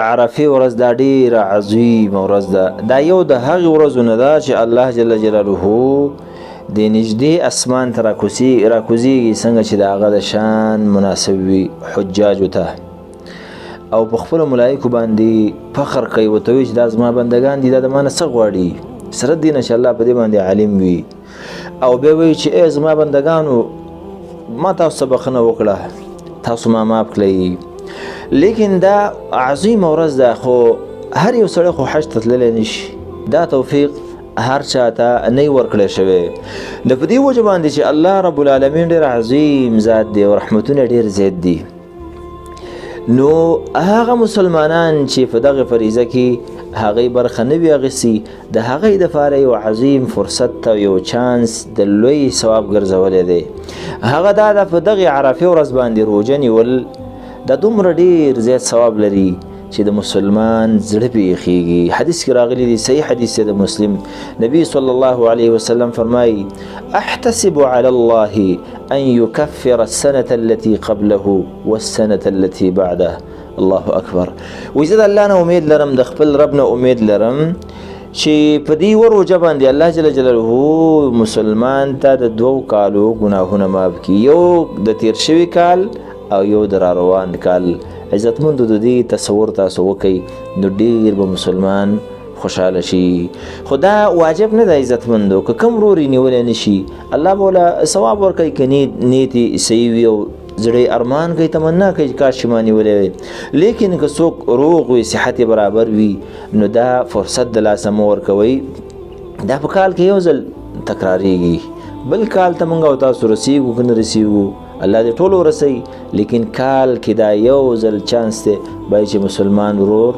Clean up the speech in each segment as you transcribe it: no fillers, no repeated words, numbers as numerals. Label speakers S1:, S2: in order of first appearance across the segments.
S1: عرفه ورځ دا ډیره عظیم ورځ ده. دا یو د هغې ورځو نه ده چې الله جل جلاله د نږدې اسمان ته راکوزیږي څنګه چې د هغه د شان مناسب وي حجاجو ته، او په خپلو ملایکو باندې فخر کوي، ورته وایي چې دا زما بندګان دي، دا د ما نه څه غواړي، سره دې نه چې الله په دې باندې عالم وي. او بیا وایي چې ای زما بندګانو ما تاسو څه بخښنه وکړه، تاسو ما معاف کړئ. لیکن دا عظیم ورځ ده، خو هر یو سړی خو حج ته تللی نشي، دا توفیق هر چاته نه ورکړی شوی. د په دې وجه باندې چې الله رب العالمین ډېر عظیم ذات دی او رحمتونه ډېر زیات دي، نو هغه مسلمانان چې په دغه فریضه کې هغې برخه نه وي اخیستې، د هغې دپاره یو عظیم فرصت او یو چانس د لوی ثواب ګرځولی دی. هغه دا ده په دغې عرفې ورځ باندې روژه نیول دا دومره ډېر زیات ثواب لري چې د مسلمان زړه پې یخیږي. حدیث کې راغلی دی، صحیح حدیث دی د مسلم، نبی صلی الله علیه وسلم فرمایي احتسب علی الله ان یکفر السنة التي قبله والسنة التي بعده. الله اکبر. وایي زه د الله نه امید لرم، د خپل رب نه امید لرم چې په دې روژه باندې الله جل جلاله مسلمان ته د 2 کالو ګناهونه معاف کړي، یو د تیر شوي کال او یو د راروان کال. عزتمندو د دې تصور تاسو وکئ نو ډېر به مسلمان خوشحاله شي. خو دا واجب نه ده عزتمندو، که کوم ورور یې نیولی نه شي الله به وله ثواب ورکوي، که نیت یې صحیح وي او زړه ارمان کوي، تمنا کوي چې کاش ما نیولی وی. لیکن که څوک روغ وي، صحت برابر وي، نو دا فرصت د لاسه مه ورکوئ. دا په کال کې یو ځل تکراریږي، بل کال ته موږ او تاسو رسیږو که نه رسیږو الله دې ټولو ورسوي، لیکن کال کې دا یو ځل چانس دی باید چې مسلمان ورور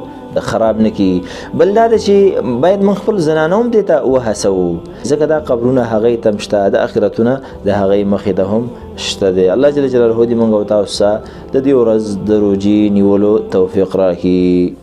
S1: خراب نه کړي. بل دا ده چې باید موږ خپل زنانه هم دې ته وهڅوو، ځکه دا قبرونه هغې ته هم شته، د اخرتونه د هغې مخې ته هم شته دی. الله جل جلاله دې موږ او تاسو ته د دې ورځ د روژې نیولو توفیق راکړي.